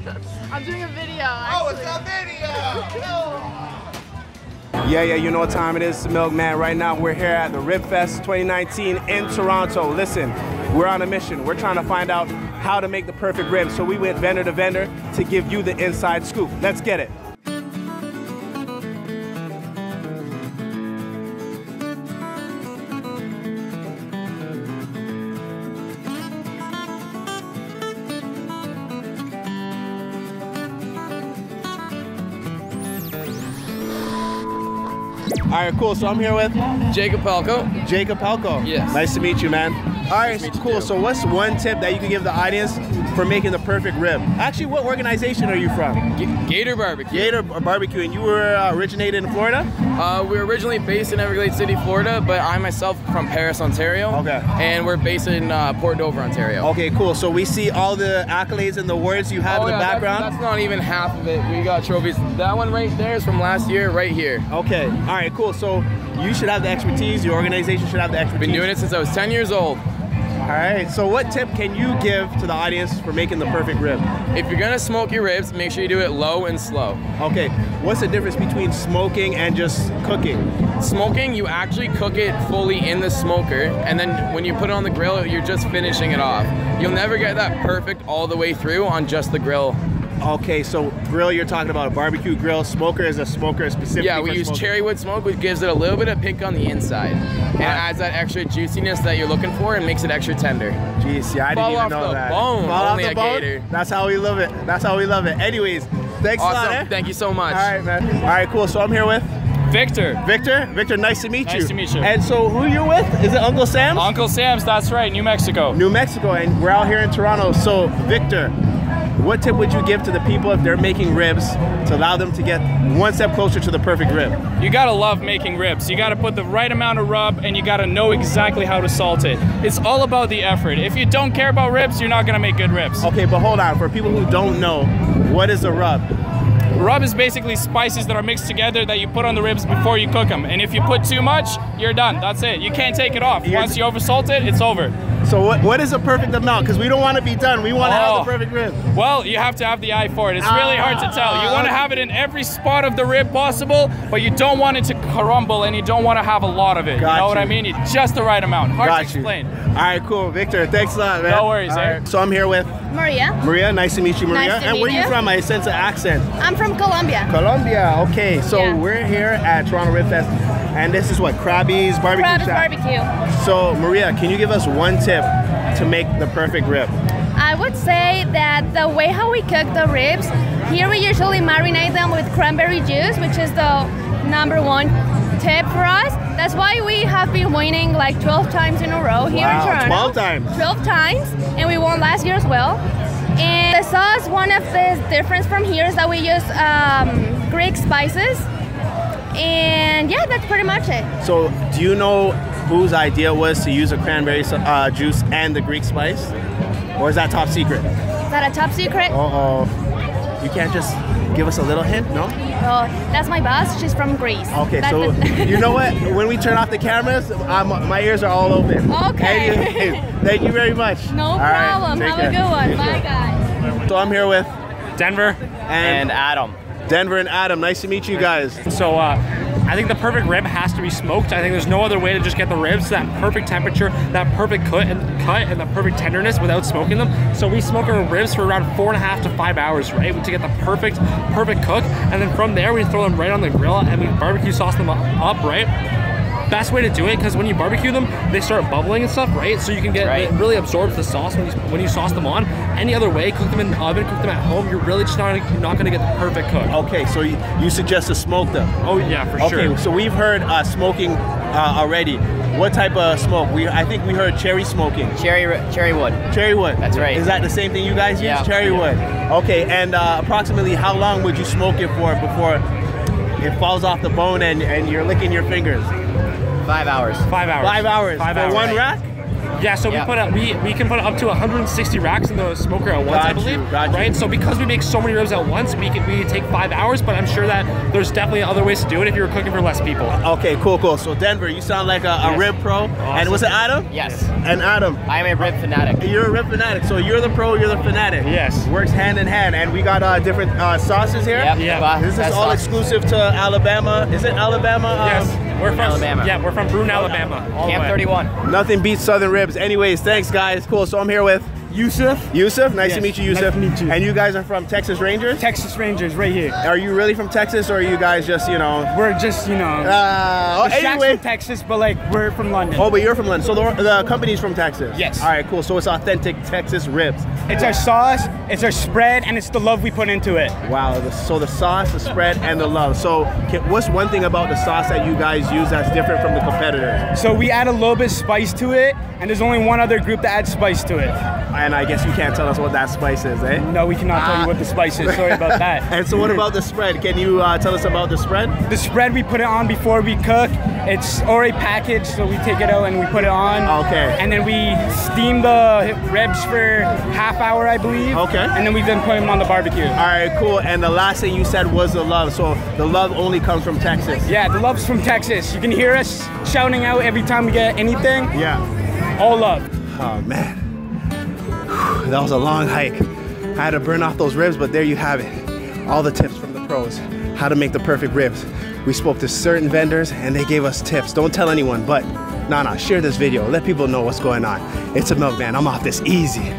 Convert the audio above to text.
I'm doing a video, actually. Oh, it's a video! Yeah, you know what time it is, Milkman. Right now we're here at the Ribfest 2019 in Toronto. Listen, we're on a mission. We're trying to find out how to make the perfect ribs. So we went vendor to vendor to give you the inside scoop. Let's get it. All right, cool. So I'm here with Jacob Falco. Jacob Falco. Yes. Nice to meet you, man. All right, cool. So what's one tip that you can give the audience for making the perfect rib? Actually, what organization are you from? Gator BBQ. Gator BBQ, and you were originated in Florida? We were originally based in Everglades City, Florida, but I myself from Paris, Ontario. Okay. And we're based in Port Dover, Ontario. Okay, cool. So we see all the accolades and the awards you have in the background. That's not even half of it. We got trophies. That one right there is from last year, right here. Okay. All right, cool. So you should have the expertise. Your organization should have the expertise. Been doing it since I was 10 years old. All right, so what tip can you give to the audience for making the perfect rib? If you're gonna smoke your ribs, make sure you do it low and slow. Okay, what's the difference between smoking and just cooking? Smoking, you actually cook it fully in the smoker, and then when you put it on the grill, you're just finishing it off. You'll never get that perfect all the way through on just the grill. Okay, so grill, you're talking about a barbecue grill. Smoker is a smoker specifically. Yeah, we use cherry wood smoke, which gives it a little bit of pink on the inside. And adds that extra juiciness that you're looking for and makes it extra tender. Jeez, yeah, I didn't even know that. Bone, Fall only off the a bone? Gator. That's how we love it. That's how we love it. Anyways, thanks awesome. a lot, eh? Thank you so much. All right, man. All right, cool. So I'm here with Victor. Victor, nice to meet you. Nice to meet you. And so who you with? Is it Uncle Sam's? Uncle Sam's, that's right, New Mexico. New Mexico, and we're out here in Toronto. So Victor, what tip would you give to the people if they're making ribs to allow them to get one step closer to the perfect rib? You gotta love making ribs. You gotta put the right amount of rub and you gotta know exactly how to salt it. It's all about the effort. If you don't care about ribs, you're not gonna make good ribs. Okay, but hold on. For people who don't know, what is a rub? Rub is basically spices that are mixed together that you put on the ribs before you cook them. And if you put too much, you're done. That's it. You can't take it off. Once you oversalt it, it's over. So what is a perfect amount? Because we don't want to be done. We want to have the perfect rib. Well, you have to have the eye for it. It's really hard to tell. You want to have it in every spot of the rib possible, but you don't want it to crumble and you don't want to have a lot of it. You know what I mean? Just the right amount. Hard to explain. All right, cool. Victor, thanks a lot, man. No worries, right. So I'm here with Maria. Maria, nice to meet you, Maria. Nice to meet where are you you. from? I sense an accent. I'm from Colombia. Colombia, okay. So we're here at Toronto Ribfest, and this is what, Krabby's Barbecue Krabby's Shop. Barbecue. So Maria, can you give us one tip to make the perfect rib? I would say that the way how we cook the ribs, here we usually marinate them with cranberry juice, which is the #1 tip for us. That's why we have been winning like 12 times in a row here in Toronto. 12 times? 12 times, and we won last year as well. And the sauce, one of the difference from here is that we use Greek spices. And yeah, that's pretty much it. So do you know whose idea was to use a cranberry juice and the Greek spice? Or is that top secret? Is that a top secret? Uh-oh. You can't just give us a little hint, no? Oh, that's my boss. She's from Greece. Okay, so you know what? When we turn off the cameras, my ears are all open. Okay. Anyways, thank you very much. No problem. Have a good one. Bye, guys. So I'm here with Denver and Adam. Denver and Adam. Nice to meet you guys. So I think the perfect rib has to be smoked. I think there's no other way to just get the ribs to that perfect temperature, that perfect cut, and that perfect tenderness without smoking them. So we smoke our ribs for around 4.5 to 5 hours, right, to get the perfect cook. And then from there, we throw them right on the grill and we barbecue sauce them up, right? Best way to do it, because when you barbecue them, they start bubbling and stuff, right? So you can get it really absorbs the sauce when you sauce them on. Any other way, cook them in the oven, cook them at home, you're really just not going to get the perfect cook. Okay, so you suggest to smoke them? Oh yeah, for sure. Okay, so we've heard smoking already. What type of smoke? I think we heard cherry smoking. Cherry wood. Cherry wood. That's right. Is that the same thing you guys use? Yeah. Cherry wood. Okay, and approximately how long would you smoke it for before it falls off the bone and you're licking your fingers? 5 hours. 5 hours. 5 hours. 5 for hours. one rack? Yeah, so we can put up to 160 racks in the smoker at once, I believe. Right? So because we make so many ribs at once, we take 5 hours, but I'm sure that there's definitely other ways to do it if you're cooking for less people. Okay, cool. So Denver, you sound like a rib pro. Awesome. And was it Adam? Yes. And Adam. I am a rib fanatic. You're a rib fanatic. So you're the pro, you're the fanatic. Yes. Works hand in hand. And we got different sauces here. Yep. Yeah. This is all exclusive to Alabama. Is it Alabama? Yes. We're from Alabama. Yeah, we're from Brune, Alabama. Camp 31. Nothing beats Southern ribs. Anyways, thanks guys. Cool. So I'm here with Yusuf. Yusuf, nice to meet you, Yusuf. Nice to meet you. And you guys are from Texas Rangers? Texas Rangers, right here. Are you really from Texas, or are you guys just, you know? We're just, you know, anyway. from Texas, but like we're from London. Oh, but you're from London. So the company's from Texas? Yes. All right, cool. So it's authentic Texas ribs. It's our sauce, it's our spread, and it's the love we put into it. Wow. So the sauce, the spread, and the love. So what's one thing about the sauce that you guys use that's different from the competitors? So we add a little bit of spice to it, and there's only one other group that adds spice to it. And I guess you can't tell us what that spice is, eh? No, we cannot tell you what the spice is. Sorry about that. And so what about the spread? Can you tell us about the spread? The spread, we put it on before we cook. It's already packaged, so we take it out and we put it on. Okay. And then we steam the ribs for half hour, I believe. Okay. And then we then put them on the barbecue. All right, cool. And the last thing you said was the love. So the love only comes from Texas. Yeah, the love's from Texas. You can hear us shouting out every time we get anything. Yeah. All love. Oh, man. That was a long hike. I had to burn off those ribs, but there you have it. All the tips from the pros, how to make the perfect ribs. We spoke to certain vendors and they gave us tips. Don't tell anyone, but share this video. Let people know what's going on. It's a Milkman. I'm off this easy.